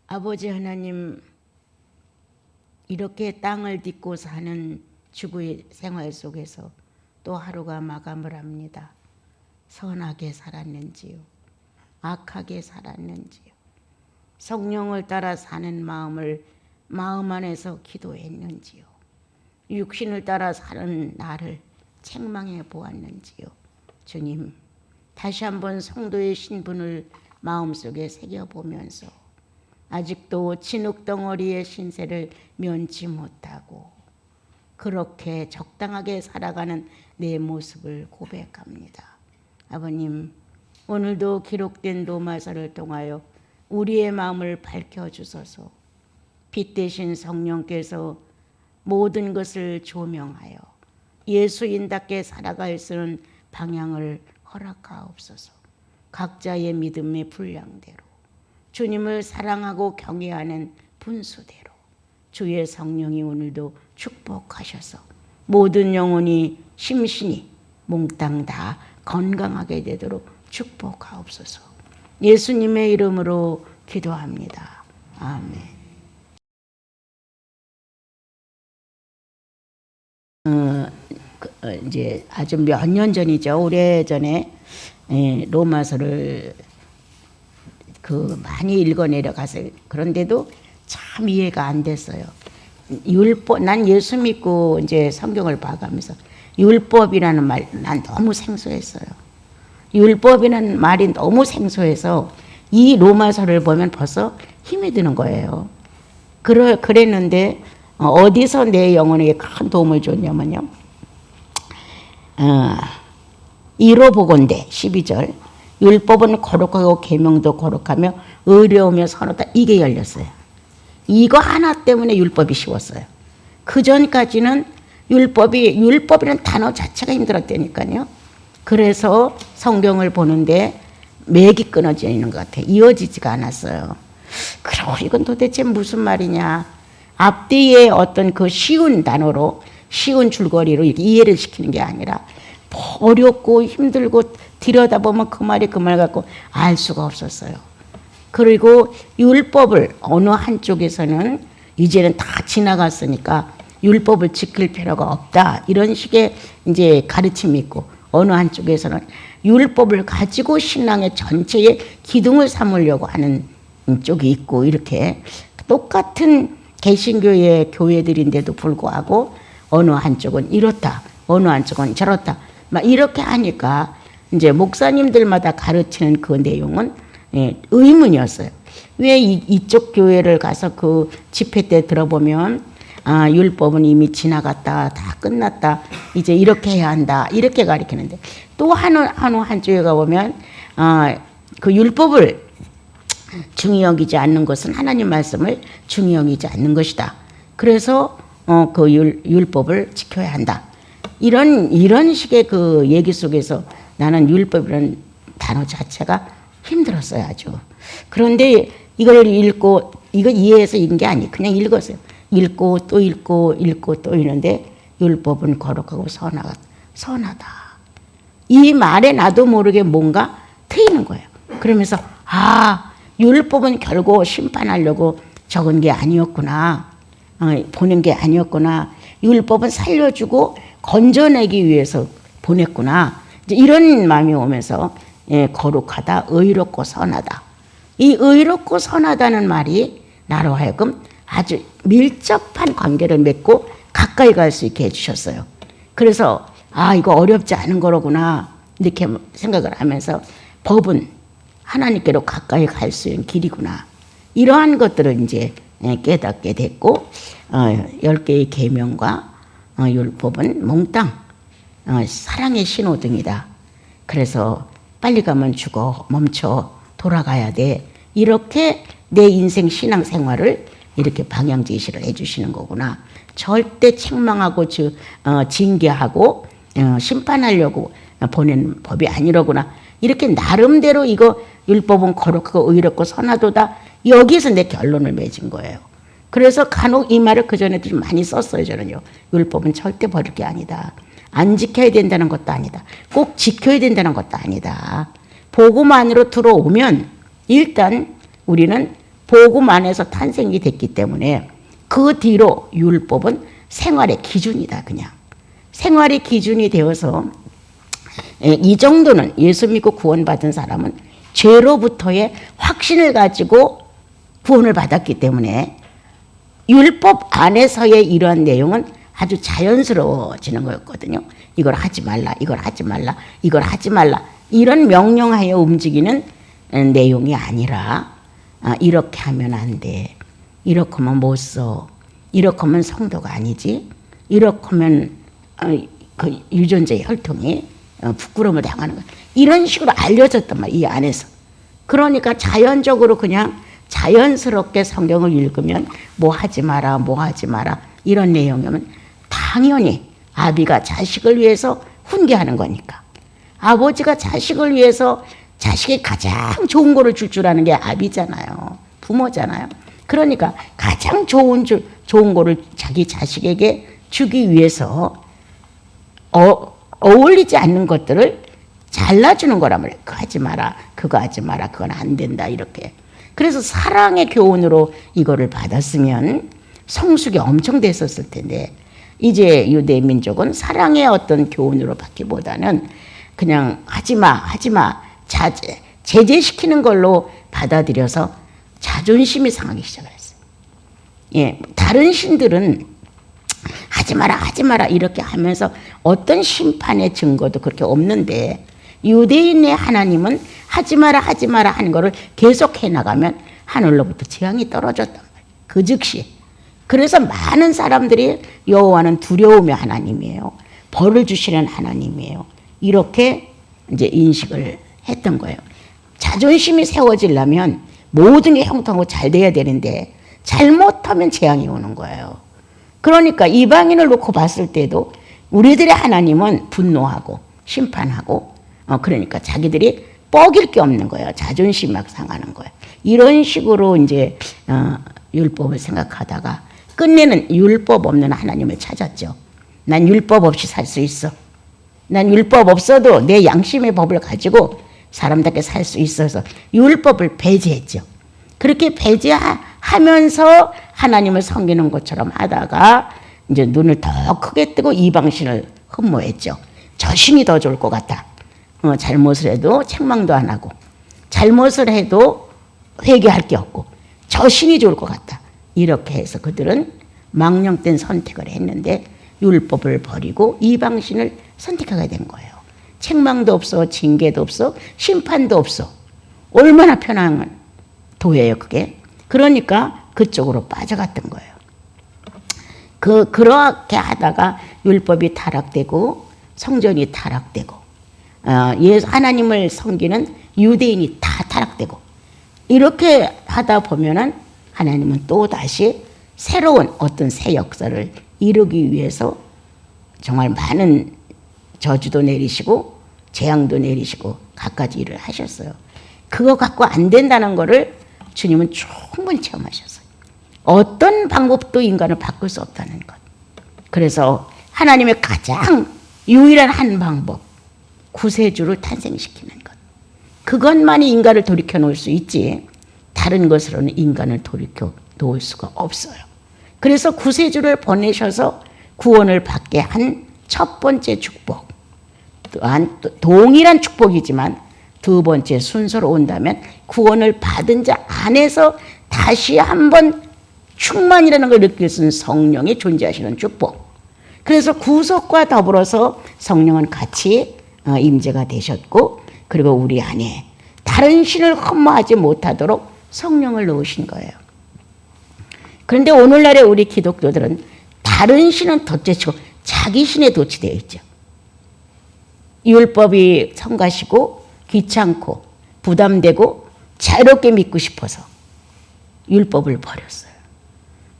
아버지 하나님, 이렇게 땅을 딛고 사는 주부의 생활 속에서 또 하루가 마감을 합니다. 선하게 살았는지요? 악하게 살았는지요? 성령을 따라 사는 마음을 마음 안에서 기도했는지요? 육신을 따라 사는 나를 책망해 보았는지요? 주님, 다시 한번 성도의 신분을 마음속에 새겨보면서 아직도 진흙덩어리의 신세를 면치 못하고 그렇게 적당하게 살아가는 내 모습을 고백합니다. 아버님, 오늘도 기록된 로마서를 통하여 우리의 마음을 밝혀주소서. 빛 대신 성령께서 모든 것을 조명하여 예수인답게 살아갈 수 있는 방향을 허락하옵소서. 각자의 믿음의 분량대로 주님을 사랑하고 경외하는 분수대로 주의 성령이 오늘도 축복하셔서 모든 영혼이 심신이 몽땅 다 건강하게 되도록 축복하옵소서. 예수님의 이름으로 기도합니다. 아멘. 이제 아주 몇 년 전이죠. 오래전에 로마서를 많이 읽어 내려가서요. 그런데도 참 이해가 안 됐어요. 율법, 난 예수 믿고 이제 성경을 봐가면서 율법이라는 말, 난 너무 생소했어요. 율법이라는 말이 너무 생소해서 이 로마서를 보면 벌써 힘이 드는 거예요. 그랬는데 어디서 내 영혼에게 큰 도움을 줬냐면요. 1호 보건대 12절 율법은 거룩하고 계명도 거룩하며 의로우며 선하다, 이게 열렸어요. 이거 하나 때문에 율법이 쉬웠어요. 그 전까지는 율법이라는 단어 자체가 힘들었다니까요. 그래서 성경을 보는데 맥이 끊어지는 것 같아요. 이어지지가 않았어요. 그럼 이건 도대체 무슨 말이냐. 앞뒤에 어떤 그 쉬운 단어로 쉬운 줄거리로 이해를 시키는 게 아니라 어렵고 힘들고 들여다보면 그 말이 그 말 같고 알 수가 없었어요. 그리고 율법을 어느 한쪽에서는 이제는 다 지나갔으니까 율법을 지킬 필요가 없다, 이런 식의 이제 가르침이 있고, 어느 한쪽에서는 율법을 가지고 신앙의 전체의 기둥을 삼으려고 하는 쪽이 있고, 이렇게 똑같은 개신교의 교회들인데도 불구하고 어느 한쪽은 이렇다, 어느 한쪽은 저렇다, 막 이렇게 하니까 이제 목사님들마다 가르치는 그 내용은 의문이었어요. 왜 이쪽 교회를 가서 그 집회 때 들어보면 율법은 이미 지나갔다, 다 끝났다, 이제 이렇게 해야 한다, 이렇게 가르치는데, 또 한쪽에 가보면 그 율법을 중히 여기지 않는 것은 하나님 말씀을 중히 여기지 않는 것이다. 그래서 그 율법을 지켜야 한다. 이런 식의 그 얘기 속에서 나는 율법이라는 단어 자체가 힘들었어요, 아주. 그런데 이걸 읽고, 이거 이해해서 읽은 게 아니에요. 그냥 읽었어요. 읽고 또 읽고 읽고 또 읽는데 율법은 거룩하고 선하다. 이 말에 나도 모르게 뭔가 트이는 거예요. 그러면서 율법은 결국 심판하려고 적은 게 아니었구나. 보낸 게 아니었구나. 율법은 살려주고 건져내기 위해서 보냈구나. 이제 이런 마음이 오면서 거룩하다, 의롭고 선하다. 이 의롭고 선하다는 말이 나로 하여금 아주 밀접한 관계를 맺고 가까이 갈 수 있게 해주셨어요. 그래서 이거 어렵지 않은 거로구나, 이렇게 생각을 하면서 법은 하나님께로 가까이 갈 수 있는 길이구나, 이러한 것들을 이제 깨닫게 됐고, 10개의 계명과 율법은 몽땅 사랑의 신호등이다. 그래서 빨리 가면 죽어, 멈춰, 돌아가야 돼. 이렇게 내 인생 신앙생활을 이렇게 방향 제시를 해주시는 거구나. 절대 책망하고 징계하고 심판하려고 보낸 법이 아니로구나. 이렇게 나름대로 이거 율법은 거룩하고 의롭고 선하도다, 여기에서 내 결론을 맺은 거예요. 그래서 간혹 이 말을 그전에도 좀 많이 썼어요, 저는요. 율법은 절대 버릴 게 아니다. 안 지켜야 된다는 것도 아니다. 꼭 지켜야 된다는 것도 아니다. 복음 안으로 들어오면 일단 우리는 복음 안에서 탄생이 됐기 때문에 그 뒤로 율법은 생활의 기준이다. 그냥 생활의 기준이 되어서 이 정도는 예수 믿고 구원받은 사람은 죄로부터의 확신을 가지고 구원을 받았기 때문에 율법 안에서의 이러한 내용은 아주 자연스러워지는 거였거든요. 이걸 하지 말라, 이걸 하지 말라, 이걸 하지 말라, 이런 명령하여 움직이는 내용이 아니라 이렇게 하면 안 돼, 이렇게 하면 못 써, 이렇게 하면 성도가 아니지, 이렇게 하면 그 유전자의 혈통이 부끄러움을 당하는 거야. 이런 식으로 알려졌단 말이야, 이 안에서. 그러니까 자연적으로 그냥 자연스럽게 성경을 읽으면 뭐 하지 마라, 뭐 하지 마라, 이런 내용이면 당연히 아비가 자식을 위해서 훈계하는 거니까. 아버지가 자식을 위해서 자식이 가장 좋은 거를 줄 아는 게 아비잖아요. 부모잖아요. 그러니까 가장 좋은 거를 자기 자식에게 주기 위해서 어울리지 않는 것들을 잘라주는 거란 말이에요. 그거 하지 마라, 그거 하지 마라, 그건 안 된다, 이렇게. 그래서 사랑의 교훈으로 이거를 받았으면 성숙이 엄청 됐었을 텐데, 이제 유대 민족은 사랑의 어떤 교훈으로 받기보다는 그냥 하지마, 제재시키는 걸로 받아들여서 자존심이 상하기 시작했어요. 예, 다른 신들은 하지 마라 이렇게 하면서 어떤 심판의 증거도 그렇게 없는데, 유대인의 하나님은 하지 마라 하는 거를 계속 해나가면 하늘로부터 재앙이 떨어졌단 말이에요. 그 즉시. 그래서 많은 사람들이 여호와는 두려움의 하나님이에요, 벌을 주시는 하나님이에요, 이렇게 이제 인식을 했던 거예요. 자존심이 세워지려면 모든 게 형통하고 잘 돼야 되는데 잘못하면 재앙이 오는 거예요. 그러니까 이방인을 놓고 봤을 때도 우리들의 하나님은 분노하고 심판하고, 그러니까 자기들이 뻐길 게 없는 거예요. 자존심이 막 상하는 거예요. 이런 식으로 이제 율법을 생각하다가 끝내는 율법 없는 하나님을 찾았죠. 난 율법 없이 살 수 있어. 난 율법 없어도 내 양심의 법을 가지고 사람답게 살 수 있어서 율법을 배제했죠. 그렇게 배제하면서 하나님을 섬기는 것처럼 하다가 이제 눈을 더 크게 뜨고 이방신을 흠모했죠. 저 신이 더 좋을 것 같다. 잘못을 해도 책망도 안 하고, 잘못을 해도 회개할 게 없고, 저 신이 좋을 것 같다. 이렇게 해서 그들은 망령된 선택을 했는데 율법을 버리고 이방신을 선택하게 된 거예요. 책망도 없어, 징계도 없어, 심판도 없어. 얼마나 편한 도예요, 그게. 그러니까 그쪽으로 빠져갔던 거예요. 그렇게 하다가 율법이 타락되고 성전이 타락되고 하나님을 섬기는 유대인이 다 타락되고, 이렇게 하다 보면은 하나님은 또 다시 새로운 어떤 새 역사를 이루기 위해서 정말 많은 저주도 내리시고 재앙도 내리시고 갖가지 일을 하셨어요. 그거 갖고 안 된다는 거를 주님은 충분히 체험하셨어요. 어떤 방법도 인간을 바꿀 수 없다는 것. 그래서 하나님의 가장 유일한 한 방법, 구세주를 탄생시키는 것. 그것만이 인간을 돌이켜 놓을 수 있지 다른 것으로는 인간을 돌이켜 놓을 수가 없어요. 그래서 구세주를 보내셔서 구원을 받게 한 첫 번째 축복, 또한 동일한 축복이지만 두 번째 순서로 온다면 구원을 받은 자 안에서 다시 한번 충만이라는 걸 느낄 수 있는 성령이 존재하시는 축복. 그래서 구속과 더불어서 성령은 같이 임재가 되셨고, 그리고 우리 안에 다른 신을 흠모하지 못하도록 성령을 넣으신 거예요. 그런데 오늘날의 우리 기독교들은 다른 신은 덧제치고 자기 신에 도취되어 있죠. 율법이 성가시고 귀찮고 부담되고 자유롭게 믿고 싶어서 율법을 버렸어요.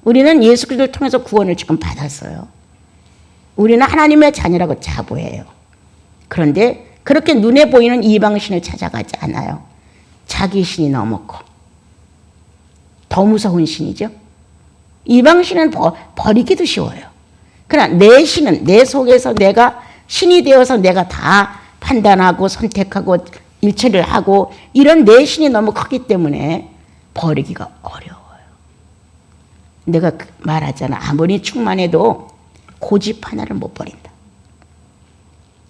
우리는 예수 그리스도를 통해서 구원을 지금 받았어요. 우리는 하나님의 자녀라고 자부해요. 그런데 그렇게 눈에 보이는 이방신을 찾아가지 않아요. 자기 신이 너무 커. 더 무서운 신이죠. 이방신은 버리기도 쉬워요. 그러나 내 신은 내 속에서 내가 신이 되어서 내가 다 판단하고 선택하고 일처리를 하고 이런 내 신이 너무 크기 때문에 버리기가 어려워요. 내가 말하잖아. 아무리 충만해도 고집 하나를 못 버린다.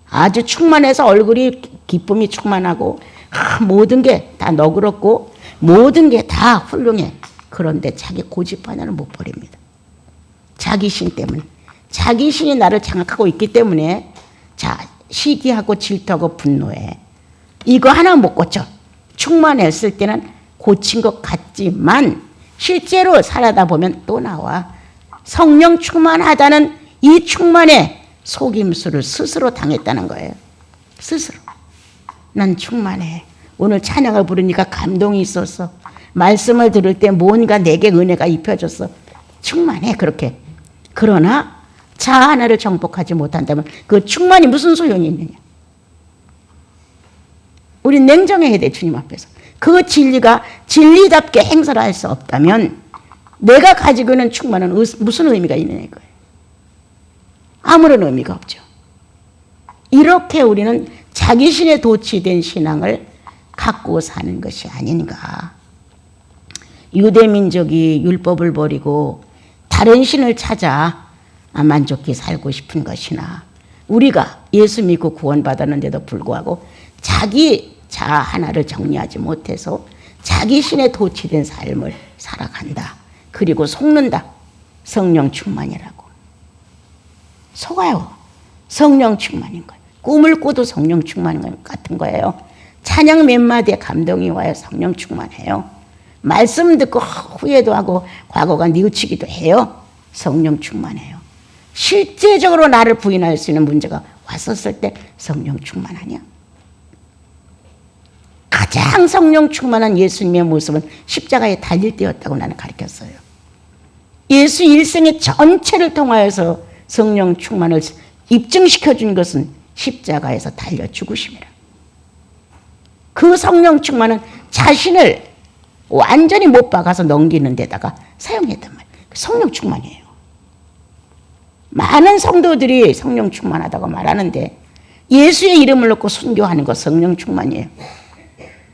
아주 충만해서 얼굴이 기쁨이 충만하고 모든 게 다 너그럽고 모든 게 다 훌륭해. 그런데 자기 고집 하나를 못 버립니다. 자기 신 때문에. 자기 신이 나를 장악하고 있기 때문에 시기하고 질투하고 분노해. 이거 하나 못 고쳐. 충만했을 때는 고친 것 같지만 실제로 살아다 보면 또 나와. 성령 충만하다는 이 충만에 속임수를 스스로 당했다는 거예요. 스스로. 난 충만해. 오늘 찬양을 부르니까 감동이 있었어. 말씀을 들을 때 뭔가 내게 은혜가 입혀졌어. 충만해 그렇게. 그러나 자 하나를 정복하지 못한다면 그 충만이 무슨 소용이 있느냐. 우리 냉정해야 돼. 주님 앞에서. 그 진리가 진리답게 행사를 할 수 없다면 내가 가지고 있는 충만은 무슨 의미가 있느냐 이거예요. 아무런 의미가 없죠. 이렇게 우리는 자기 신에 도취된 신앙을 갖고 사는 것이 아닌가. 유대민족이 율법을 버리고 다른 신을 찾아 만족히 살고 싶은 것이나 우리가 예수 믿고 구원받았는데도 불구하고 자기 자 하나를 정리하지 못해서 자기 신에 도취된 삶을 살아간다. 그리고 속는다. 성령 충만이라고. 속아요. 성령 충만인 거예요. 꿈을 꿔도 성령 충만 같은 거예요. 찬양 몇 마디에 감동이 와요. 성령 충만해요. 말씀 듣고 후회도 하고 과거가 뉘우치기도 해요. 성령 충만해요. 실제적으로 나를 부인할 수 있는 문제가 왔었을 때 성령 충만하냐? 가장 성령 충만한 예수님의 모습은 십자가에 달릴 때였다고 나는 가르쳤어요. 예수 일생의 전체를 통하여서 성령 충만을 입증시켜 준 것은 십자가에서 달려 죽으심이라. 그 성령 충만은 자신을 완전히 못 박아서 넘기는 데다가 사용했단 말이에요. 성령 충만이에요. 많은 성도들이 성령 충만하다고 말하는데 예수의 이름을 놓고 순교하는 거 성령 충만이에요.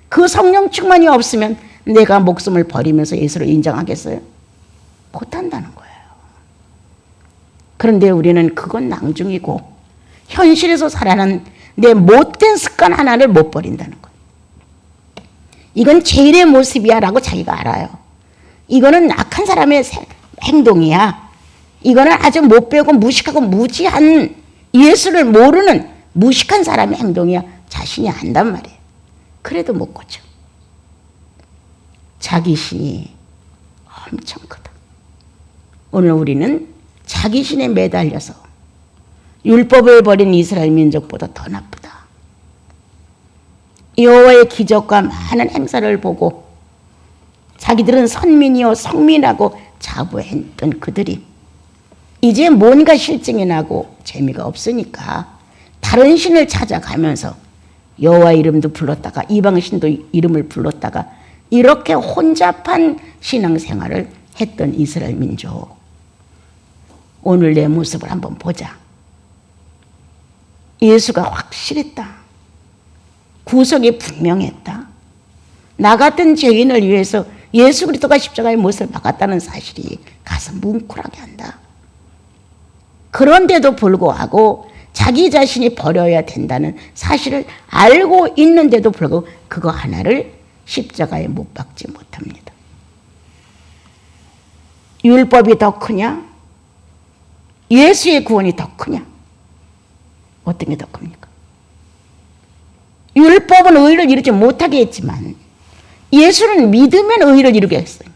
그 성령 충만이 없으면 내가 목숨을 버리면서 예수를 인정하겠어요? 못한다는 거예요. 그런데 우리는 그건 낭중이고 현실에서 살아가는 내 못된 습관 하나를 못 버린다는 거예요. 이건 죄인의 모습이야 라고 자기가 알아요. 이거는 악한 사람의 행동이야. 이거는 아주 못 배우고 무식하고 무지한 예수를 모르는 무식한 사람의 행동이야. 자신이 안단 말이에요. 그래도 못 고쳐. 자기 신이 엄청 크다. 오늘 우리는 자기 신에 매달려서 율법을 버린 이스라엘 민족보다 더 나쁘다. 여호와의 기적과 많은 행사를 보고 자기들은 선민이요 성민하고 자부했던 그들이 이제 뭔가 실증이 나고 재미가 없으니까 다른 신을 찾아가면서 여호와 이름도 불렀다가 이방 신도 이름을 불렀다가 이렇게 혼잡한 신앙생활을 했던 이스라엘 민족. 오늘 내 모습을 한번 보자. 예수가 확실했다. 구속이 분명했다. 나 같은 죄인을 위해서 예수 그리스도가 십자가의 못을 박았다는 사실이 가슴 뭉클하게 한다. 그런데도 불구하고 자기 자신이 버려야 된다는 사실을 알고 있는데도 불구하고 그거 하나를 십자가에 못 박지 못합니다. 율법이 더 크냐? 예수의 구원이 더 크냐? 어떤 게 더 큽니까? 율법은 의를 이루지 못하게 했지만 예수는 믿으면 의를 이루게 했어요.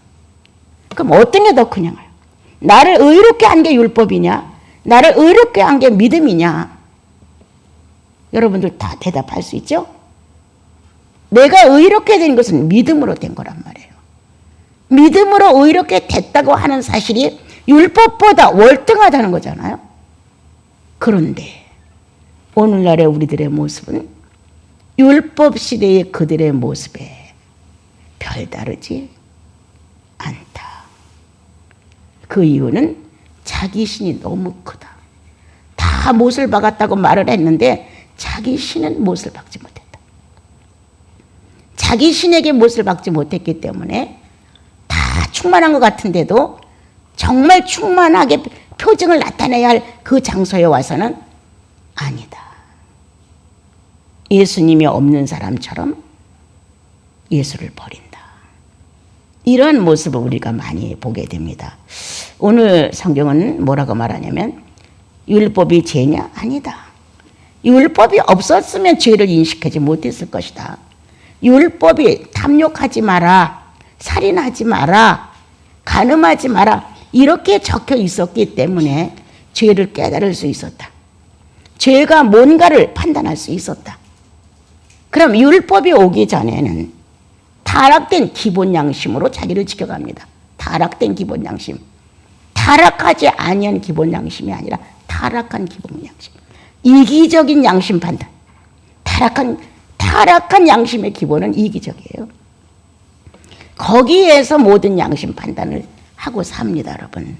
그럼 어떤 게 더 크냐? 나를 의롭게 한 게 율법이냐? 나를 의롭게 한 게 믿음이냐? 여러분들 다 대답할 수 있죠? 내가 의롭게 된 것은 믿음으로 된 거란 말이에요. 믿음으로 의롭게 됐다고 하는 사실이 율법보다 월등하다는 거잖아요. 그런데 오늘날의 우리들의 모습은 율법 시대의 그들의 모습에 별다르지 않다. 그 이유는 자기 신이 너무 크다. 다 못을 박았다고 말을 했는데 자기 신은 못을 박지 못했다. 자기 신에게 못을 박지 못했기 때문에 충만한 것 같은데도 정말 충만하게 표징을 나타내야 할 그 장소에 와서는 아니다. 예수님이 없는 사람처럼 예수를 버린다. 이런 모습을 우리가 많이 보게 됩니다. 오늘 성경은 뭐라고 말하냐면 율법이 죄냐? 아니다. 율법이 없었으면 죄를 인식하지 못했을 것이다. 율법이 탐욕하지 마라, 살인하지 마라, 간음하지 마라 이렇게 적혀 있었기 때문에 죄를 깨달을 수 있었다. 죄가 뭔가를 판단할 수 있었다. 그럼 율법이 오기 전에는 타락된 기본 양심으로 자기를 지켜갑니다. 타락된 기본 양심. 타락하지 아니한 기본 양심이 아니라 타락한 기본 양심. 이기적인 양심 판단. 타락한 양심의 기본은 이기적이에요. 거기에서 모든 양심 판단을 하고 삽니다, 여러분.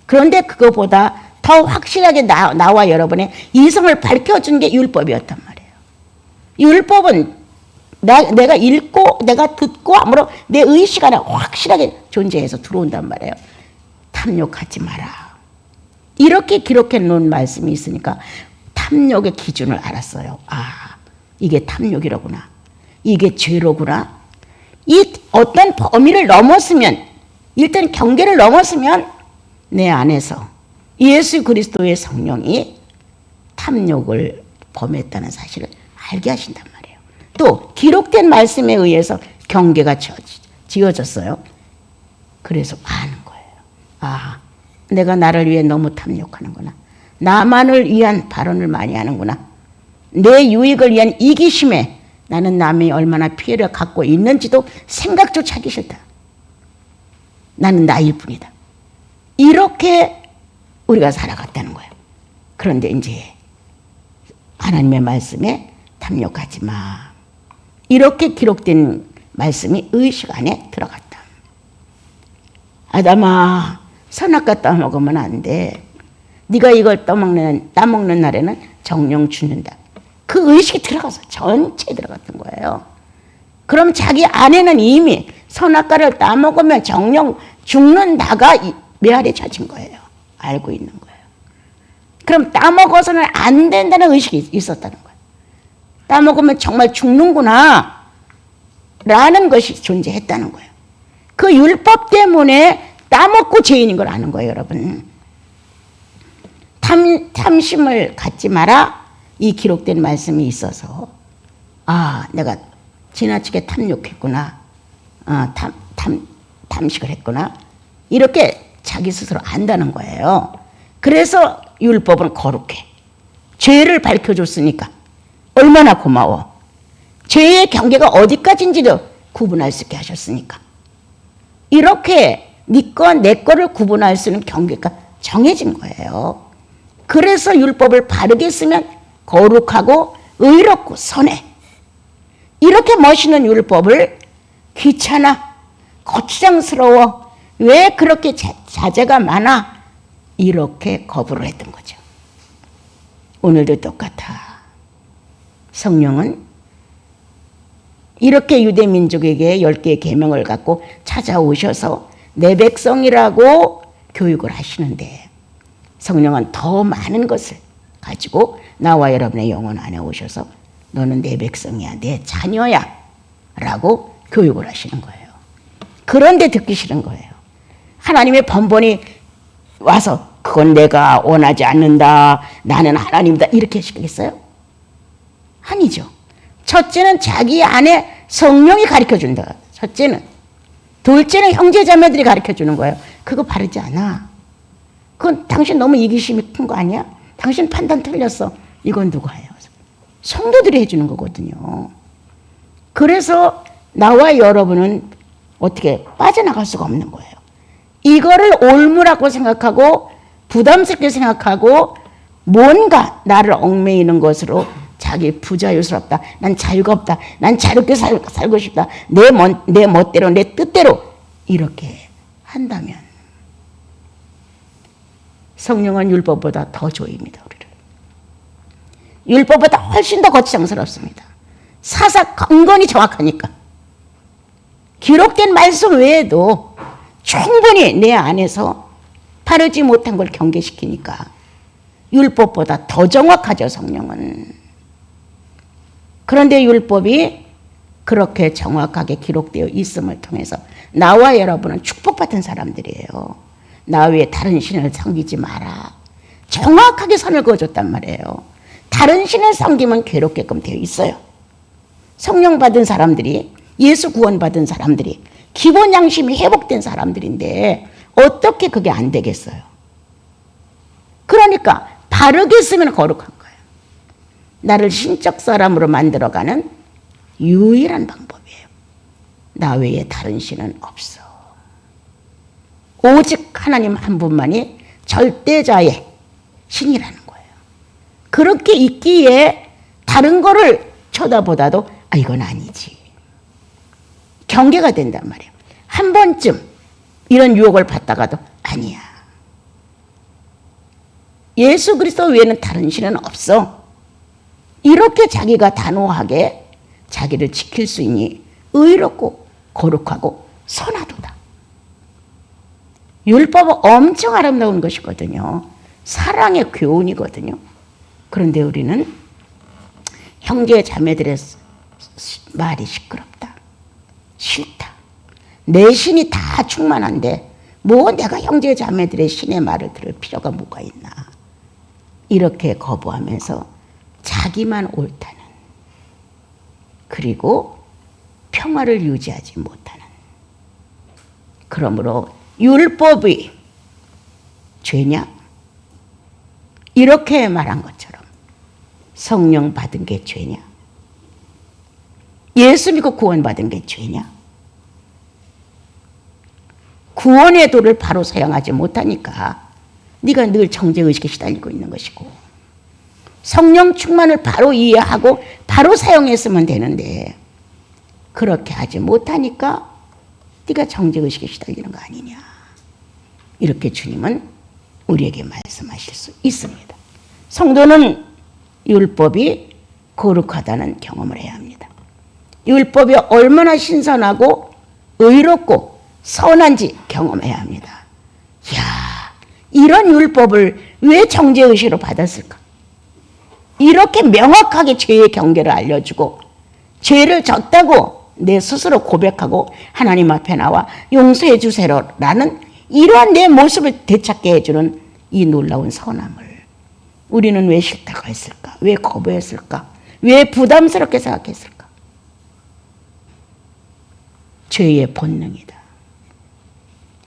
그런데 그거보다 더 확실하게 나와 여러분의 이성을 밝혀준 게 율법이었단 말이에요. 율법은 내가 읽고 내가 듣고 아무로 내 의식 안에 확실하게 존재해서 들어온단 말이에요. 탐욕하지 마라. 이렇게 기록해 놓은 말씀이 있으니까 탐욕의 기준을 알았어요. 아, 이게 탐욕이로구나. 이게 죄로구나. 이 어떤 범위를 넘었으면, 일단 경계를 넘었으면 내 안에서 예수 그리스도의 성령이 탐욕을 범했다는 사실을 알게 하신단 말이에요. 또 기록된 말씀에 의해서 경계가 지어졌어요. 그래서 아는 거예요. 아, 내가 나를 위해 너무 탐욕하는구나. 나만을 위한 발언을 많이 하는구나. 내 유익을 위한 이기심에 나는 남이 얼마나 피해를 갖고 있는지도 생각조차 하기 싫다. 나는 나일 뿐이다. 이렇게 우리가 살아갔다는 거예요. 그런데 이제 하나님의 말씀에 탐욕하지 마. 이렇게 기록된 말씀이 의식 안에 들어갔다. 아담아, 선악과 따먹으면 안 돼. 네가 이걸 따먹는 날에는 정령 죽는다. 그 의식이 들어가서 전체에 들어갔던 거예요. 그럼 자기 안에는 이미 선악과를 따먹으면 정령 죽는다가 메아리에 쳐진 거예요. 알고 있는 거예요. 그럼 따먹어서는 안 된다는 의식이 있었다는 거예요. 따먹으면 정말 죽는구나 라는 것이 존재했다는 거예요. 그 율법 때문에 따먹고 죄인인 걸 아는 거예요, 여러분. 탐심을 갖지 마라. 이 기록된 말씀이 있어서 아, 내가 지나치게 탐욕했구나. 탐식을 했구나. 이렇게 자기 스스로 안다는 거예요. 그래서 율법은 거룩해. 죄를 밝혀줬으니까 얼마나 고마워. 죄의 경계가 어디까지인지도 구분할 수 있게 하셨으니까. 이렇게 네 거, 내 거를 구분할 수 있는 경계가 정해진 거예요. 그래서 율법을 바르게 쓰면 거룩하고 의롭고 선해. 이렇게 멋있는 율법을 귀찮아, 거추장스러워, 왜 그렇게 자제가 많아? 이렇게 거부를 했던 거죠. 오늘도 똑같아. 성령은 이렇게 유대 민족에게 10개의 계명을 갖고 찾아오셔서 내 백성이라고 교육을 하시는데 성령은 더 많은 것을 가지고 나와 여러분의 영혼 안에 오셔서 너는 내 백성이야, 내 자녀야 라고 교육을 하시는 거예요. 그런데 듣기 싫은 거예요. 하나님의 번번이 와서 그건 내가 원하지 않는다, 나는 하나님이다 이렇게 하시겠어요? 아니죠. 첫째는 자기 안에 성령이 가르쳐준다. 첫째는. 둘째는 형제자매들이 가르쳐주는 거예요. 그거 바르지 않아. 그건 당신 너무 이기심이 큰 거 아니야? 당신 판단 틀렸어. 이건 누가 해요? 성도들이 해주는 거거든요. 그래서 나와 여러분은 어떻게 빠져나갈 수가 없는 거예요. 이거를 올무라고 생각하고 부담스럽게 생각하고 뭔가 나를 얽매이는 것으로 자기 부자유스럽다. 난 자유가 없다. 난 자유롭게 살고 싶다. 내 멋대로 내 뜻대로 이렇게 한다면 성령은 율법보다 더 조입니다. 우리를. 율법보다 훨씬 더 거추장스럽습니다. 사사 근거이 정확하니까. 기록된 말씀 외에도 충분히 내 안에서 바르지 못한 걸 경계시키니까 율법보다 더 정확하죠, 성령은. 그런데 율법이 그렇게 정확하게 기록되어 있음을 통해서 나와 여러분은 축복받은 사람들이에요. 나 외에 다른 신을 섬기지 마라. 정확하게 선을 그어줬단 말이에요. 다른 신을 섬기면 괴롭게끔 되어 있어요. 성령 받은 사람들이, 예수 구원받은 사람들이, 기본 양심이 회복된 사람들인데 어떻게 그게 안 되겠어요? 그러니까 바르게 쓰면 거룩한 거예요. 나를 신적 사람으로 만들어가는 유일한 방법이에요. 나 외에 다른 신은 없어. 오직 하나님 한 분만이 절대자의 신이라는 거예요. 그렇게 있기에 다른 거를 쳐다보다도 이건 아니지. 경계가 된단 말이에요. 한 번쯤 이런 유혹을 받다가도 아니야. 예수 그리스도 외에는 다른 신은 없어. 이렇게 자기가 단호하게 자기를 지킬 수 있니 의롭고 거룩하고 선하도다. 율법은 엄청 아름다운 것이거든요. 사랑의 교훈이거든요. 그런데 우리는 형제 자매들의 말이 시끄럽다. 싫다. 내 신이 다 충만한데 뭐 내가 형제 자매들의 신의 말을 들을 필요가 뭐가 있나. 이렇게 거부하면서 자기만 옳다는, 그리고 평화를 유지하지 못하는. 그러므로 율법이 죄냐? 이렇게 말한 것처럼 성령 받은 게 죄냐? 예수 믿고 구원받은 게 죄냐? 구원의 도를 바로 사용하지 못하니까 네가 늘 정죄의식에 시달리고 있는 것이고, 성령 충만을 바로 이해하고 바로 사용했으면 되는데 그렇게 하지 못하니까 네가 정죄의식에 시달리는 거 아니냐. 이렇게 주님은 우리에게 말씀하실 수 있습니다. 성도는 율법이 거룩하다는 경험을 해야 합니다. 율법이 얼마나 신선하고 의롭고 선한지 경험해야 합니다. 이야, 이런 율법을 왜 정죄의식으로 받았을까? 이렇게 명확하게 죄의 경계를 알려주고 죄를 졌다고 내 스스로 고백하고 하나님 앞에 나와 용서해 주세요라는 이러한 내 모습을 되찾게 해주는 이 놀라운 선함을 우리는 왜 싫다고 했을까? 왜 거부했을까? 왜 부담스럽게 생각했을까? 죄의 본능이다.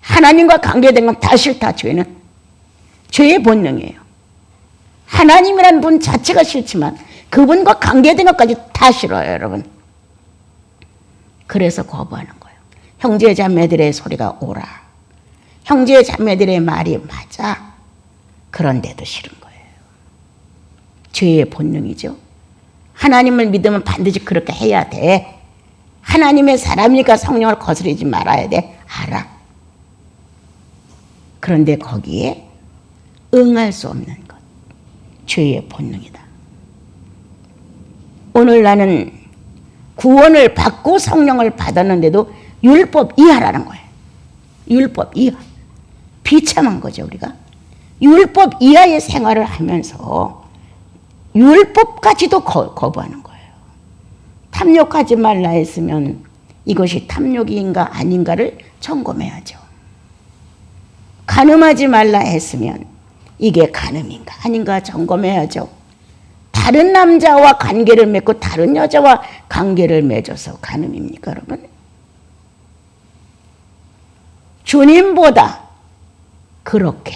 하나님과 관계된 건 다 싫다. 죄는 죄의 본능이에요. 하나님이라는 분 자체가 싫지만 그분과 관계된 것까지 다 싫어요, 여러분. 그래서 거부하는 거예요. 형제 자매들의 소리가 옳아. 형제 자매들의 말이 맞아. 그런데도 싫은 거예요. 죄의 본능이죠. 하나님을 믿으면 반드시 그렇게 해야 돼. 하나님의 사람이니까 성령을 거스르지 말아야 돼. 알아. 그런데 거기에 응할 수 없는 것. 죄의 본능이다. 오늘 나는 구원을 받고 성령을 받았는데도 율법 이하라는 거예요. 율법 이하. 비참한 거죠, 우리가. 율법 이하의 생활을 하면서 율법까지도 거부하는 거예요. 탐욕하지 말라 했으면 이것이 탐욕인가 아닌가를 점검해야죠. 간음하지 말라 했으면 이게 간음인가 아닌가 점검해야죠. 다른 남자와 관계를 맺고 다른 여자와 관계를 맺어서 간음입니까, 여러분? 주님보다 그렇게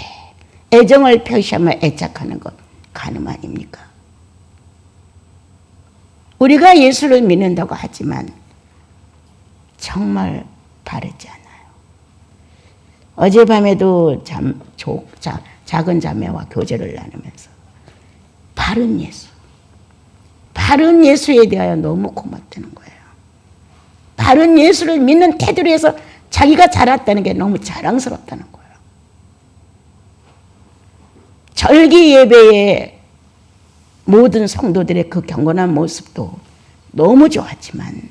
애정을 표시하며 애착하는 것 간음 아닙니까? 우리가 예수를 믿는다고 하지만 정말 바르지 않아요. 어젯밤에도 작은 자매와 교제를 나누면서 바른 예수, 바른 예수에 대하여 너무 고맙다는 거예요. 바른 예수를 믿는 태도로 해서 자기가 자랐다는 게 너무 자랑스럽다는 거예요. 절기 예배의 모든 성도들의 그 경건한 모습도 너무 좋았지만